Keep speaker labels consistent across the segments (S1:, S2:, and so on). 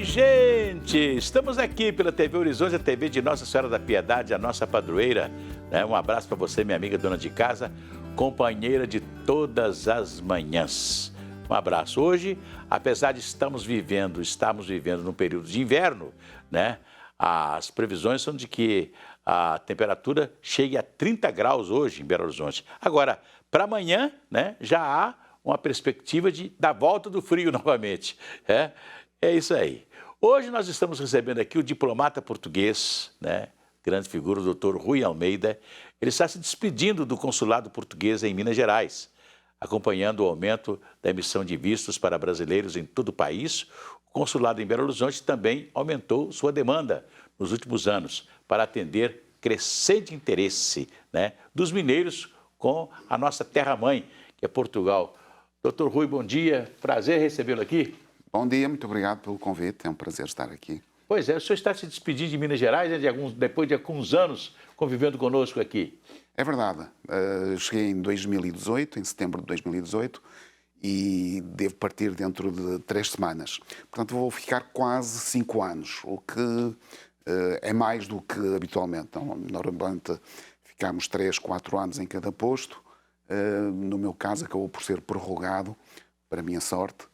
S1: gente! Estamos aqui pela TV Horizonte, a TV de Nossa Senhora da Piedade, a nossa padroeira. Um abraço para você, minha amiga dona de casa, companheira de todas as manhãs. Um abraço. Hoje, apesar de estarmos vivendo num período de inverno, né? As previsões são de que a temperatura chegue a 30 graus hoje em Belo Horizonte. Agora, para amanhã, né, já há uma perspectiva da volta do frio novamente. É isso aí. Hoje nós estamos recebendo aqui o diplomata português, né, grande figura, o doutor Rui Almeida. Ele está se despedindo do consulado português em Minas Gerais, acompanhando o aumento da emissão de vistos para brasileiros em todo o país. O consulado em Belo Horizonte também aumentou sua demanda nos últimos anos para atender crescente interesse, né, dos mineiros com a nossa terra-mãe, que é Portugal. Doutor Rui, bom dia. Prazer recebê-lo aqui.
S2: Bom dia, muito obrigado pelo convite. É um prazer estar aqui.
S1: Pois é, o senhor está se despedindo de Minas Gerais, né, depois de alguns anos convivendo conosco aqui.
S2: É verdade. Cheguei em 2018, em setembro de 2018, e devo partir dentro de 3 semanas. Portanto, vou ficar quase 5 anos, o que é mais do que habitualmente. Normalmente ficamos 3, 4 anos em cada posto. No meu caso, acabou por ser prorrogado, para a minha sorte,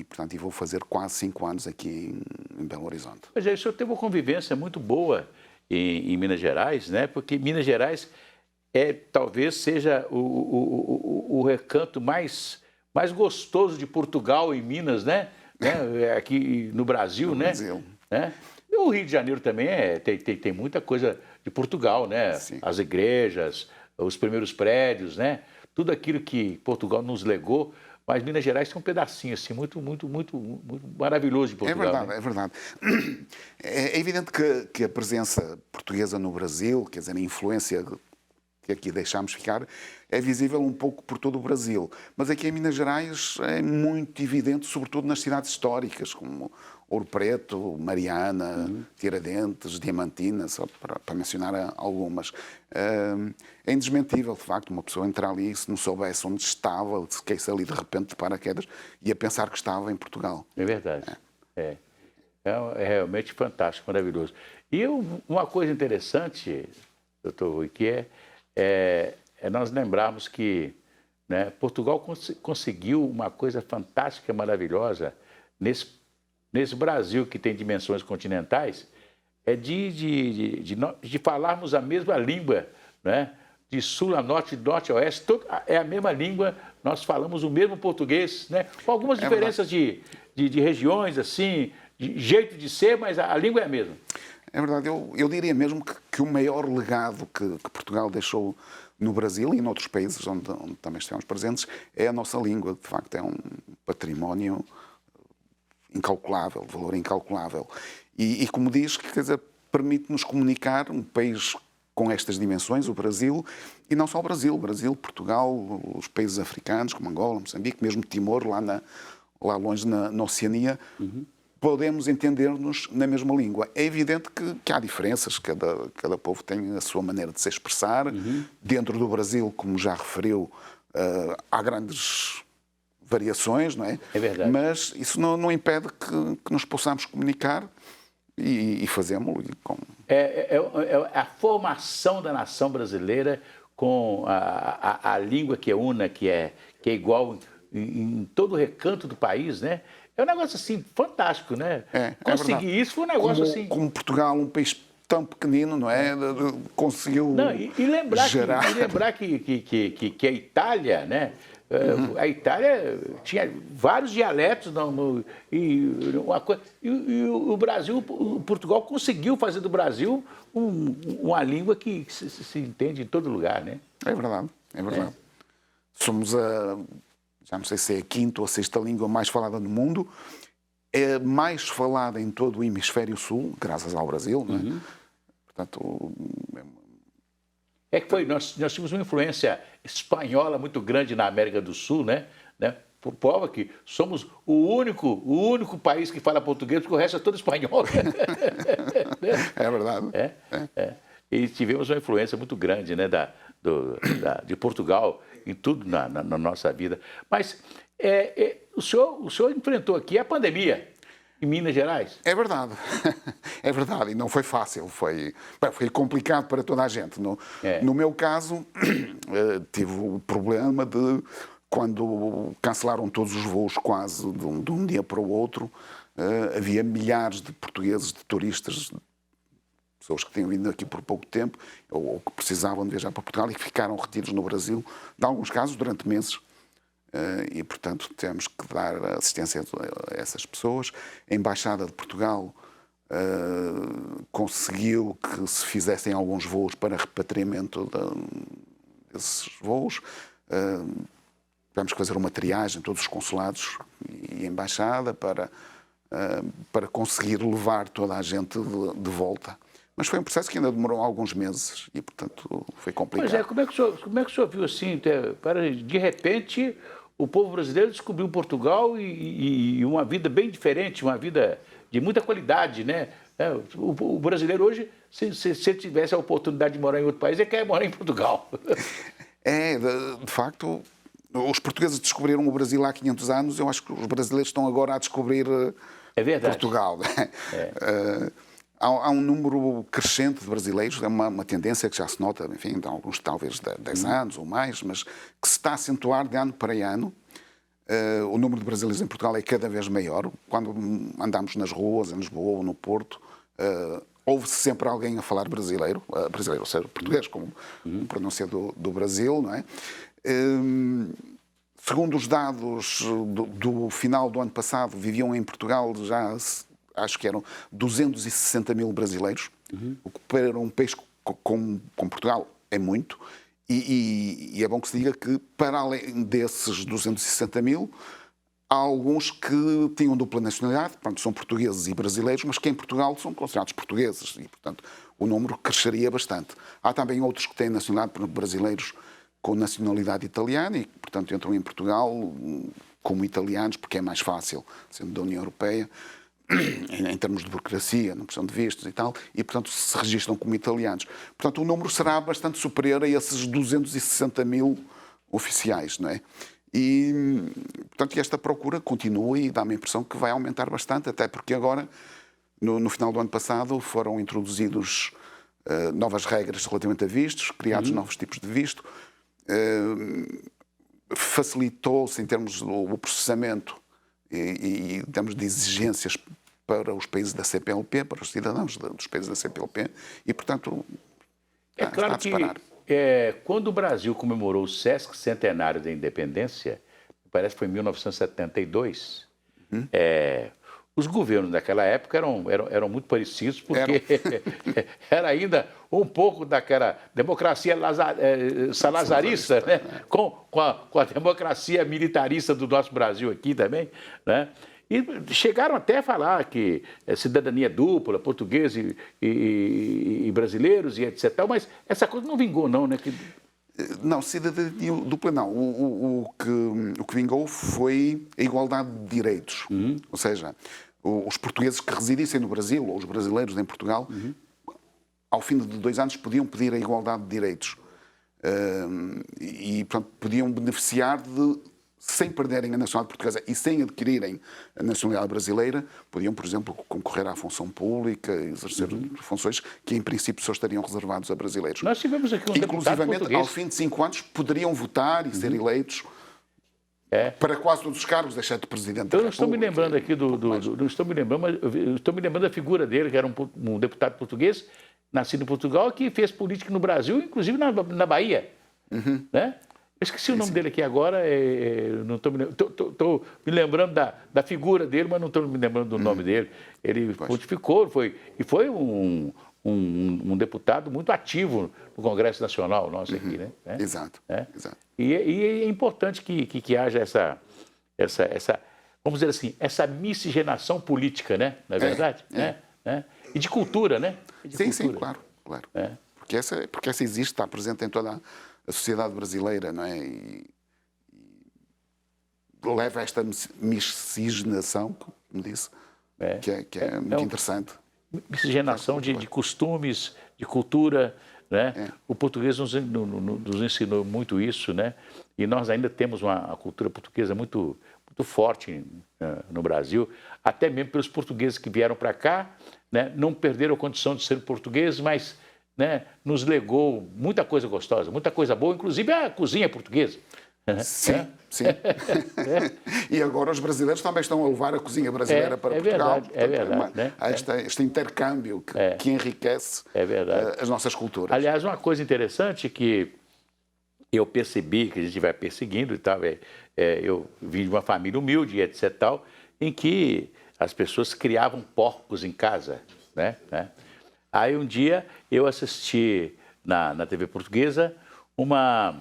S2: portanto, vou fazer quase 5 anos aqui em Belo Horizonte.
S1: Pois é, o senhor teve uma convivência muito boa em Minas Gerais, né? Porque Minas Gerais talvez seja o recanto mais gostoso de Portugal em Minas, né? Aqui no Brasil, né?
S2: Brasil.
S1: E o Rio de Janeiro também tem muita coisa de Portugal, né?
S2: Sim.
S1: As igrejas, os primeiros prédios, né? Tudo aquilo que Portugal nos legou. Mas Minas Gerais tem um pedacinho assim, muito maravilhoso de Portugal.
S2: É verdade,
S1: né?
S2: é verdade. É evidente que a presença portuguesa no Brasil, quer dizer, a influência que aqui deixámos ficar, é visível um pouco por todo o Brasil. Mas aqui em Minas Gerais é muito evidente, sobretudo nas cidades históricas, como Ouro Preto, Mariana, Tiradentes, Diamantina, só para mencionar algumas. É indesmentível, de facto, uma pessoa entrar ali e se não soubesse onde estava, se caísse ali de repente de paraquedas, ia pensar que estava em Portugal.
S1: É verdade. É realmente fantástico, maravilhoso. E uma coisa interessante, doutor Rui, que é nós lembrarmos que, né, Portugal conseguiu uma coisa fantástica, maravilhosa, nesse Brasil que tem dimensões continentais, de falarmos a mesma língua, né? De sul a norte, de norte a oeste, é a mesma língua, nós falamos o mesmo português, né? Com algumas diferenças de regiões, assim, de jeito de ser, mas a língua é a mesma.
S2: É verdade, eu diria mesmo que o maior legado que Portugal deixou no Brasil e em outros países onde também estamos presentes é a nossa língua. De facto, é um património incalculável, de valor incalculável. E como diz, quer dizer, permite-nos comunicar um país com estas dimensões, o Brasil, e não só o Brasil, Portugal, os países africanos, como Angola, Moçambique, mesmo Timor, lá longe na Oceania, podemos entender-nos na mesma língua. É evidente que há diferenças, cada povo tem a sua maneira de se expressar. Dentro do Brasil, como já referiu, há grandes variações, não é?
S1: É verdade.
S2: Mas isso não impede que nos possamos comunicar e fazemos-lo.
S1: É a formação da nação brasileira com a língua que é una, que é igual em todo o recanto do país, né? É um negócio assim fantástico, né? Conseguir isso foi um negócio assim.
S2: Como Portugal, um país tão pequenino, não é? Conseguiu gerar.
S1: E lembrar que a Itália, né? A Itália tinha vários dialetos e o Brasil, Portugal conseguiu fazer do Brasil uma língua que se entende em todo lugar, né?
S2: É verdade, é verdade. Somos já não sei se é a 5ª ou a 6ª língua mais falada no mundo, é mais falada em todo o hemisfério sul, graças ao Brasil, não é? Portanto,
S1: nós tínhamos uma influência espanhola muito grande na América do Sul, né? Por prova que somos o único país que fala português, porque o resto é todo espanhol.
S2: É verdade.
S1: E tivemos uma influência muito grande, né, de Portugal em tudo na nossa vida. Mas o senhor enfrentou aqui a pandemia. em Minas Gerais?
S2: É verdade, é verdade, e não foi fácil, foi complicado para toda a gente. No meu caso, tive o problema de, quando cancelaram todos os voos quase de um dia para o outro, havia milhares de portugueses, de turistas, pessoas que tinham vindo aqui por pouco tempo ou que precisavam de viajar para Portugal e que ficaram retidos no Brasil, em alguns casos durante meses. E, portanto, temos que dar assistência a essas pessoas. A Embaixada de Portugal conseguiu que se fizessem alguns voos para repatriamento desses voos. Tivemos que fazer uma triagem em todos os consulados e a Embaixada para conseguir levar toda a gente de volta. Mas foi um processo que ainda demorou alguns meses e, portanto, foi complicado.
S1: Pois é, como é que o senhor viu assim, de repente, o povo brasileiro descobriu Portugal e uma vida bem diferente, uma vida de muita qualidade, né? O brasileiro hoje, se tivesse a oportunidade de morar em outro país, ele quer morar em Portugal.
S2: De facto, os portugueses descobriram o Brasil há 500 anos, eu acho que os brasileiros estão agora a descobrir Portugal. Há um número crescente de brasileiros, é uma tendência que já se nota, enfim, de alguns talvez 10 anos ou mais, mas que se está a acentuar de ano para ano. O número de brasileiros em Portugal é cada vez maior. Quando andamos nas ruas, em Lisboa ou no Porto, ouve-se sempre alguém a falar brasileiro, ou seja, português, como pronúncia do Brasil, não é? Segundo os dados do final do ano passado, viviam em Portugal já, acho que eram 260 mil brasileiros, o que para um país como Portugal é muito, e é bom que se diga que, para além desses 260 mil, há alguns que tinham dupla nacionalidade, portanto, são portugueses e brasileiros, mas que em Portugal são considerados portugueses, e, portanto, o número cresceria bastante. Há também outros que têm nacionalidade, por exemplo, brasileiros com nacionalidade italiana e, portanto, entram em Portugal como italianos, porque é mais fácil, sendo da União Europeia, em termos de burocracia, não precisam de vistos e tal, e, portanto, se registram como italianos. Portanto, o número será bastante superior a esses 260 mil oficiais, não é? E, portanto, esta procura continua e dá-me a impressão que vai aumentar bastante, até porque agora, no final do ano passado, foram introduzidos novas regras relativamente a vistos, criados novos tipos de visto, facilitou-se em termos do processamento e termos de exigências para os países da CPLP, para os cidadãos dos países da CPLP, e, portanto,
S1: é claro
S2: está a disparar.
S1: Quando o Brasil comemorou o Sesc Centenário da Independência, parece que foi em 1972, os governos daquela época eram muito parecidos, porque era ainda um pouco daquela democracia salazarista, né? com a democracia militarista do nosso Brasil aqui também, né? E chegaram até a falar que cidadania dupla, portugueses e brasileiros e etc. Mas essa coisa não vingou, não, né?
S2: Não, cidadania dupla não. O que vingou foi a igualdade de direitos. Ou seja, os portugueses que residissem no Brasil, ou os brasileiros em Portugal, ao fim de 2 anos podiam pedir a igualdade de direitos. E, portanto, podiam beneficiar sem perderem a nacionalidade portuguesa e sem adquirirem a nacionalidade brasileira, podiam, por exemplo, concorrer à função pública, exercer funções que, em princípio, só estariam reservados a brasileiros.
S1: Nós tivemos aqui um deputado português.
S2: Inclusivamente, ao fim de 5 anos, poderiam votar e ser eleitos para quase todos os cargos, exceto presidente da República.
S1: Eu não estou me lembrando aqui não estou me lembrando, mas eu estou me lembrando da figura dele, que era um deputado português, nascido em Portugal, que fez política no Brasil, inclusive na Bahia, né? Eu esqueci o nome dele aqui agora, não estou me lembrando da figura dele, mas não estou me lembrando do nome dele. Ele pontificou, foi um deputado muito ativo no Congresso Nacional nosso aqui, né?
S2: Exato. Exato.
S1: E é importante que haja essa, vamos dizer assim, essa miscigenação política, né? Não é verdade? Né? E de cultura, né?
S2: Sim, claro. Porque essa existe, está presente em toda a sociedade brasileira, não é? E leva a esta miscigenação, como disse, que é muito interessante.
S1: Miscigenação de costumes, de cultura, né? O português nos ensinou muito isso, né? E nós ainda temos uma cultura portuguesa muito muito forte no Brasil, até mesmo pelos portugueses que vieram para cá, né, não perderam a condição de ser portugueses, mas, né, nos legou muita coisa gostosa, muita coisa boa, inclusive a cozinha portuguesa.
S2: Sim, sim. E agora os brasileiros também estão a levar a cozinha brasileira para Portugal.
S1: Verdade, é verdade. Né?
S2: Há este intercâmbio que enriquece as nossas culturas.
S1: Aliás, uma coisa interessante que eu percebi, que a gente vai perseguindo e tal, eu vim de uma família humilde, etc. tal, em que as pessoas criavam porcos em casa, né? Aí um dia eu assisti na TV portuguesa uma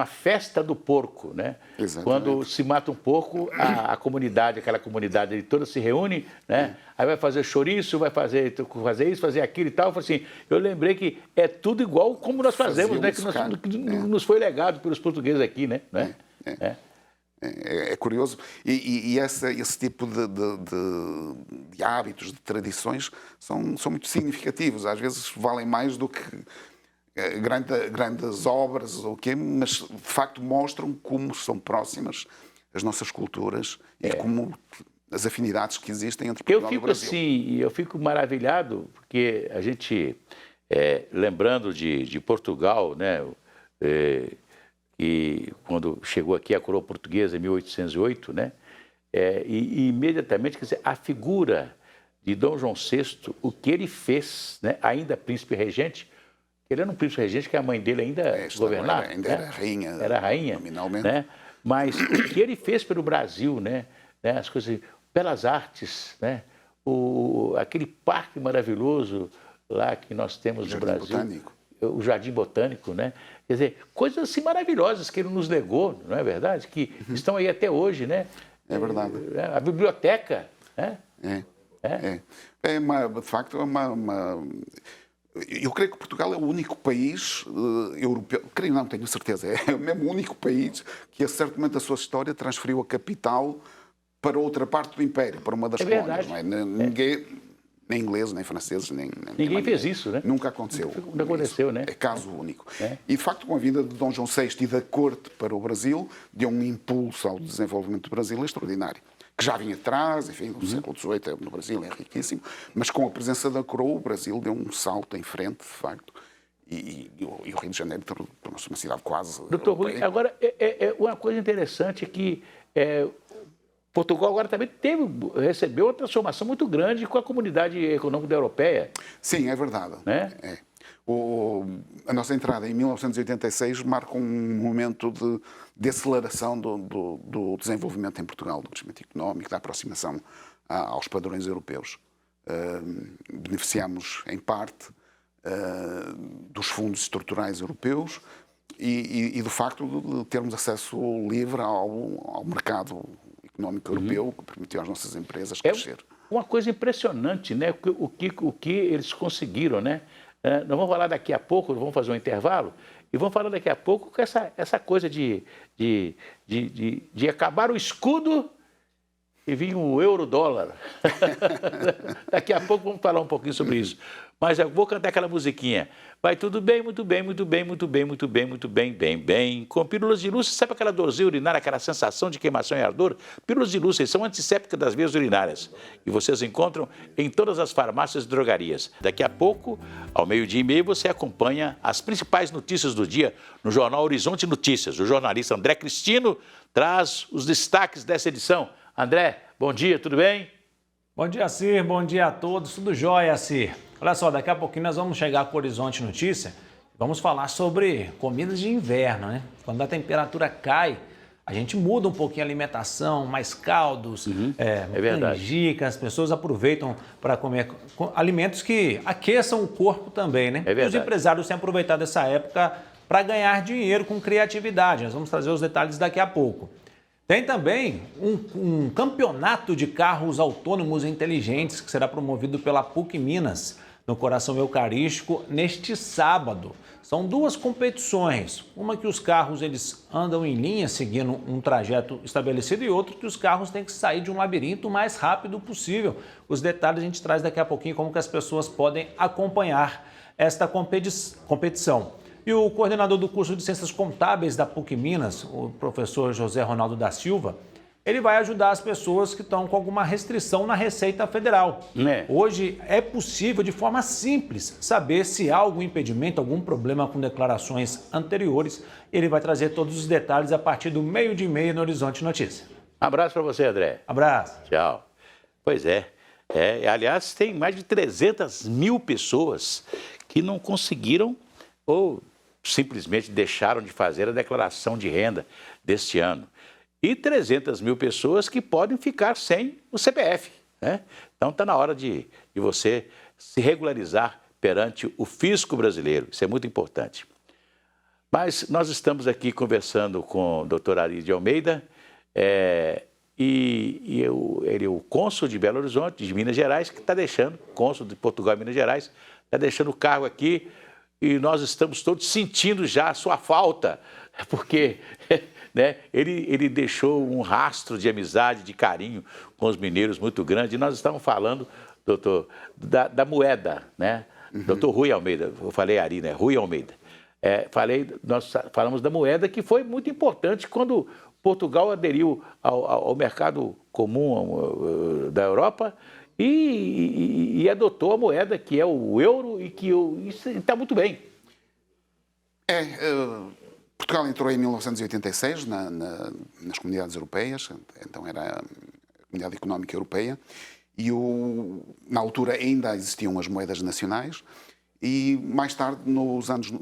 S1: festa do porco, né?
S2: Exatamente.
S1: Quando se mata um porco, a comunidade, aquela comunidade toda se reúne, né? Aí vai fazer chouriço, vai fazer isso, fazer aquilo e tal. Assim, eu lembrei que é tudo igual como nós fazemos, né? Que nos foi legado pelos portugueses aqui, né?
S2: É curioso. E esse tipo de hábitos, de tradições, são muito significativos. Às vezes valem mais do que grandes obras, ou quê, mas de facto mostram como são próximas as nossas culturas e como as afinidades que existem entre Portugal e o Brasil.
S1: Eu fico maravilhado, porque a gente, lembrando de Portugal, né, e quando chegou aqui a coroa portuguesa em 1808, né, e imediatamente, quer dizer, a figura de Dom João VI, o que ele fez, né, ainda príncipe regente, ele era um príncipe regente que a mãe dele ainda governava.
S2: Ainda era rainha.
S1: Era rainha,
S2: nominalmente.
S1: Né? Mas o que ele fez pelo Brasil, né? As coisas, pelas artes, né? Aquele parque maravilhoso lá que nós temos no Brasil.
S2: Botânico.
S1: O Jardim Botânico, né? Quer dizer, coisas assim maravilhosas que ele nos legou, não é verdade? Que estão aí até hoje, né?
S2: É verdade.
S1: A biblioteca, né?
S2: De facto, eu creio que Portugal é o único país europeu, creio não, tenho certeza, é mesmo o único país que, a certo momento da sua história, transferiu a capital para outra parte do Império, para uma das colónias. Não é? Ninguém, nem ingleses, nem franceses, nem
S1: ninguém fez isso, né?
S2: Nunca aconteceu.
S1: Nunca aconteceu, né?
S2: É caso único. E, de facto, com a vinda de Dom João VI e da corte para o Brasil, deu um impulso ao desenvolvimento do Brasil extraordinário. Que já vinha atrás, enfim, o século XVIII no Brasil é riquíssimo, mas com a presença da coroa o Brasil deu um salto em frente, de facto, e o Rio de Janeiro tornou-se uma cidade quase...
S1: Doutor Rui, agora, uma coisa interessante é que Portugal agora também recebeu uma transformação muito grande com a comunidade econômica da europeia.
S2: Sim, é verdade.
S1: Né?
S2: A nossa entrada em 1986 marca um momento de aceleração do desenvolvimento em Portugal, do crescimento económico, da aproximação aos padrões europeus. Beneficiamos, em parte, dos fundos estruturais europeus e do facto de termos acesso livre ao mercado económico europeu, que permitiu às nossas empresas crescer.
S1: Uma coisa impressionante, né? O que eles conseguiram, né? Nós vamos falar daqui a pouco, vamos fazer um intervalo, e vamos falar daqui a pouco com essa coisa de acabar o escudo e vir o euro-dólar. Daqui a pouco vamos falar um pouquinho sobre isso. Mas eu vou cantar aquela musiquinha. Vai tudo bem, muito bem, muito bem, muito bem, muito bem, muito bem, bem, bem. Com pílulas de lúcia, sabe aquela dorzinha urinária, aquela sensação de queimação e ardor? Pílulas de lúcia são antissépticas das veias urinárias. E vocês encontram em todas as farmácias e drogarias. Daqui a pouco, ao 12:30, você acompanha as principais notícias do dia no jornal Horizonte Notícias. O jornalista André Cristino traz os destaques dessa edição. André, bom dia, tudo bem?
S3: Bom dia, Cir. Bom dia a todos. Tudo jóia, Cir. Olha só, daqui a pouquinho nós vamos chegar com o Horizonte Notícia. Vamos falar sobre comidas de inverno, né? Quando a temperatura cai, a gente muda um pouquinho a alimentação, mais caldos, canjica, as pessoas aproveitam para comer alimentos que aqueçam o corpo também, né?
S1: É verdade.
S3: E os empresários têm aproveitado essa época para ganhar dinheiro com criatividade. Nós vamos trazer os detalhes daqui a pouco. Tem também um campeonato de carros autônomos inteligentes que será promovido pela PUC Minas, no Coração Eucarístico, neste sábado. São duas competições, uma que os carros eles andam em linha, seguindo um trajeto estabelecido, e outra que os carros têm que sair de um labirinto o mais rápido possível. Os detalhes a gente traz daqui a pouquinho, como que as pessoas podem acompanhar esta competição. E o coordenador do curso de Ciências Contábeis da PUC Minas, o professor José Ronaldo da Silva, ele vai ajudar as pessoas que estão com alguma restrição na Receita Federal. Hoje é possível, de forma simples, saber se há algum impedimento, algum problema com declarações anteriores. Ele vai trazer todos os detalhes a partir do 12h30 no Horizonte Notícia.
S1: Abraço para você, André.
S3: Abraço.
S1: Tchau. Pois é. Aliás, tem mais de 300 mil pessoas que não conseguiram ou simplesmente deixaram de fazer a declaração de renda deste ano. E 300 mil pessoas que podem ficar sem o CPF, né? Então está na hora de você se regularizar perante o fisco brasileiro. Isso é muito importante. Mas nós estamos aqui conversando com o doutor Ari de Almeida, ele é o cônsul de Belo Horizonte, de Minas Gerais, que está deixando, cônsul de Portugal e Minas Gerais, está deixando o cargo aqui e nós estamos todos sentindo já a sua falta, porque né, ele deixou um rastro de amizade, de carinho com os mineiros muito grande. E nós estávamos falando, doutor, da moeda, né? Doutor Rui Almeida, eu falei Ari, né? Rui Almeida. Nós falamos da moeda, que foi muito importante quando Portugal aderiu ao mercado comum da Europa e adotou a moeda que é o euro e que está muito bem.
S2: Portugal entrou em 1986 nas comunidades europeias, então era a Comunidade Económica Europeia, e na altura ainda existiam as moedas nacionais, e mais tarde, no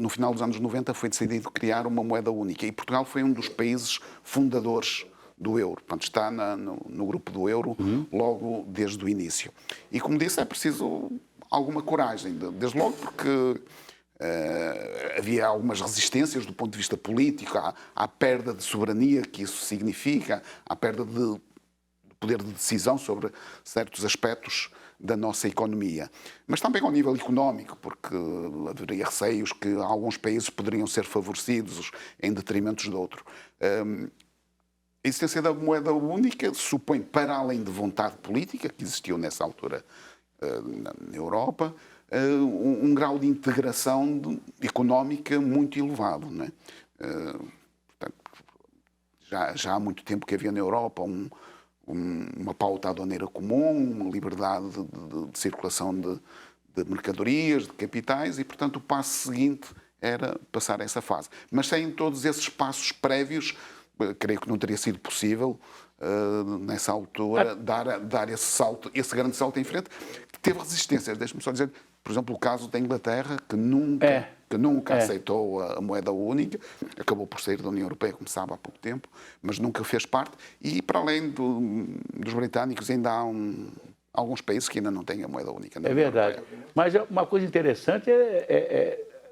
S2: final dos anos 90, foi decidido criar uma moeda única, e Portugal foi um dos países fundadores do euro. Portanto, está no grupo do euro logo desde o início. E, como disse, é preciso alguma coragem, desde logo porque havia algumas resistências do ponto de vista político à perda de soberania que isso significa, à perda de poder de decisão sobre certos aspectos da nossa economia. Mas também ao nível económico, porque haveria receios que alguns países poderiam ser favorecidos em detrimento de outros. A existência da moeda única supõe, para além de vontade política, que existiu nessa altura na Europa, um grau de integração económica muito elevado. Não é? Portanto, já há muito tempo que havia na Europa uma pauta aduaneira comum, uma liberdade de circulação de mercadorias, de capitais, e, portanto, o passo seguinte era passar essa fase. Mas sem todos esses passos prévios, creio que não teria sido possível, nessa altura, dar esse grande salto em frente, que teve resistências. Deixe-me só dizer, por exemplo, o caso da Inglaterra, que nunca aceitou a moeda única, acabou por sair da União Europeia, como sabe, há pouco tempo, mas nunca fez parte, e para além dos britânicos ainda há alguns países que ainda não têm a moeda única.
S1: É verdade. Mas uma coisa interessante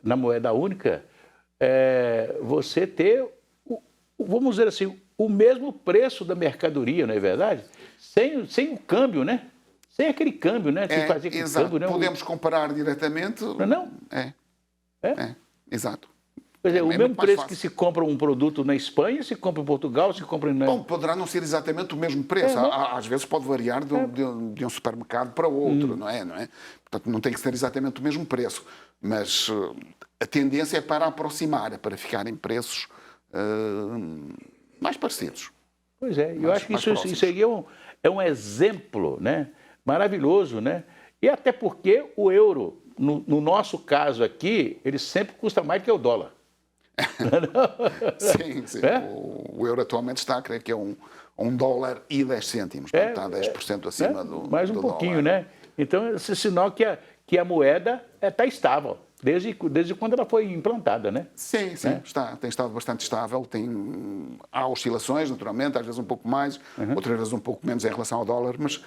S1: na moeda única, você ter, vamos dizer assim, o mesmo preço da mercadoria, não é verdade? Sem o câmbio, né? Sem aquele câmbio, né? Que fazia com
S2: exato.
S1: Câmbio, né?
S2: Podemos comparar diretamente.
S1: Não?
S2: Exato.
S1: Quer dizer, o mesmo preço que se compra um produto na Espanha, se compra em Portugal, se compra na...
S2: Bom, poderá não ser exatamente o mesmo preço. Às vezes pode variar de um supermercado para outro, não é? Portanto, não tem que ser exatamente o mesmo preço. Mas a tendência é para aproximar, é para ficarem preços mais parecidos.
S1: Pois é, eu acho que isso aí é um exemplo, né? Maravilhoso, né? E até porque o euro, no nosso caso aqui, ele sempre custa mais que o dólar.
S2: Sim. O euro atualmente está, creio que é $1,10. Portanto, está 10% acima do
S1: mais um pouquinho,
S2: dólar.
S1: Né? Então, esse é sinal que a moeda está estável, desde quando ela foi implantada, né?
S2: Sim, tem estado bastante estável. Há oscilações, naturalmente, às vezes um pouco mais, outras vezes um pouco menos em relação ao dólar, mas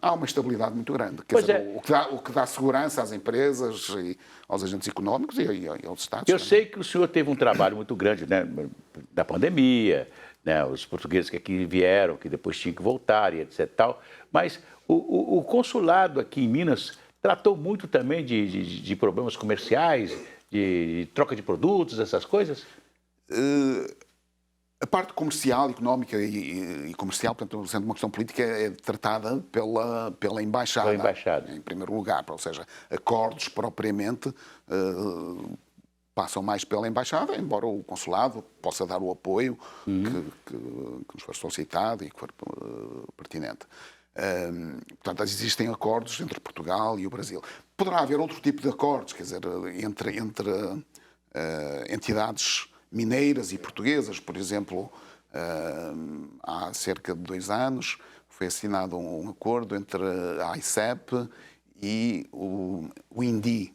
S2: há uma estabilidade muito grande. O que dá segurança às empresas e aos agentes económicos e aos Estados.
S1: Eu sei que o senhor teve um trabalho muito grande, né, da pandemia, né, os portugueses que aqui vieram, que depois tinham que voltar e etc. Tal, mas o consulado aqui em Minas tratou muito também de problemas comerciais, de troca de produtos, essas coisas?
S2: A parte comercial, económica e comercial, portanto, sendo uma questão política, é tratada pela Embaixada, em primeiro lugar. Ou seja, acordos propriamente passam mais pela Embaixada, embora o Consulado possa dar o apoio que nos for solicitado e que for pertinente. Portanto, existem acordos entre Portugal e o Brasil. Poderá haver outro tipo de acordos, quer dizer, entre entidades mineiras e portuguesas. Por exemplo, há cerca de 2 anos foi assinado um acordo entre a AICEP e o INDI,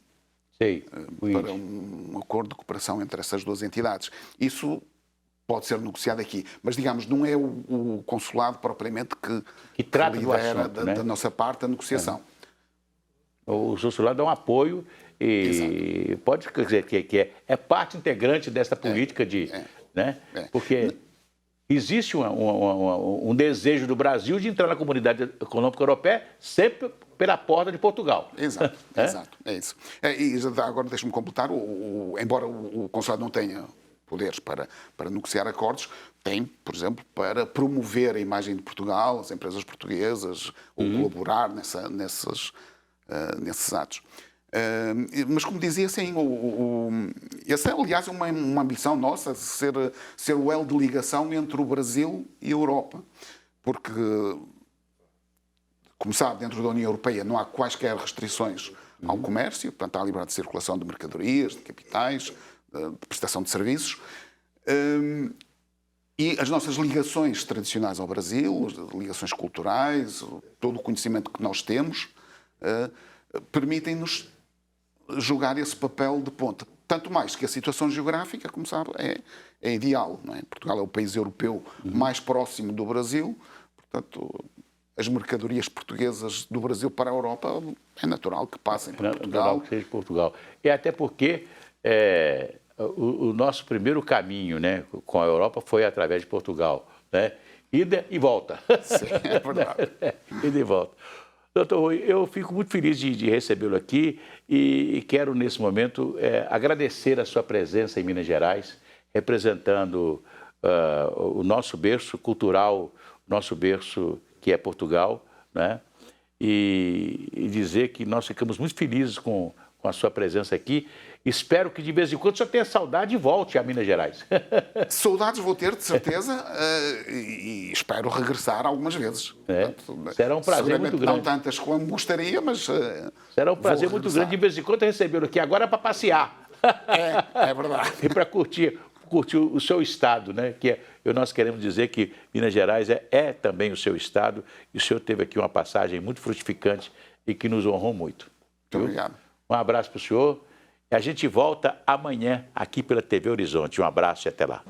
S2: para um acordo de cooperação entre essas 2 entidades. Isso pode ser negociado aqui, mas, digamos, não é o consulado propriamente que
S1: trata
S2: lidera
S1: do assunto, né?
S2: da nossa parte a negociação.
S1: O consulado dá um apoio e pode dizer que é parte integrante dessa política né? Porque existe um desejo do Brasil de entrar na Comunidade Econômica Europeia sempre pela porta de Portugal.
S2: Exato, exato, é isso. E agora deixe-me completar, embora o consulado não tenha poderes para negociar acordos, tem, por exemplo, para promover a imagem de Portugal, as empresas portuguesas, ou colaborar nesses atos. Mas, como dizia, sim, essa, aliás, é uma ambição nossa, ser o elo de ligação entre o Brasil e a Europa. Porque, como sabe, dentro da União Europeia não há quaisquer restrições ao comércio, portanto, há liberdade de circulação de mercadorias, de capitais, de prestação de serviços. E as nossas ligações tradicionais ao Brasil, as ligações culturais, todo o conhecimento que nós temos, permitem-nos jogar esse papel de ponta. Tanto mais que a situação geográfica, como sabe, é ideal. Não é? Portugal é o país europeu mais próximo do Brasil, portanto, as mercadorias portuguesas do Brasil para a Europa é natural que passem por Portugal.
S1: Natural que seja Portugal. E até porque o nosso primeiro caminho, né, com a Europa foi através de Portugal, né? Ida e volta.
S2: Sim, é verdade.
S1: Ida e volta. Doutor Rui, eu fico muito feliz de recebê-lo aqui e quero, nesse momento, agradecer a sua presença em Minas Gerais, representando o nosso berço cultural, nosso berço que é Portugal, né? E dizer que nós ficamos muito felizes com a sua presença aqui. Espero que de vez em quando o senhor tenha saudade e volte a Minas Gerais.
S2: Saudades vou ter, de certeza, e espero regressar algumas vezes. Portanto,
S1: será um prazer muito grande.
S2: Não tantas como gostaria, mas
S1: será um prazer muito grande de vez em quando recebê-lo aqui. Agora é para passear.
S2: É verdade.
S1: E para curtir o seu estado, né? Nós queremos dizer que Minas Gerais é também o seu estado, e o senhor teve aqui uma passagem muito frutificante e que nos honrou muito.
S2: Muito obrigado.
S1: Um abraço para o senhor. A gente volta amanhã aqui pela TV Horizonte. Um abraço e até lá.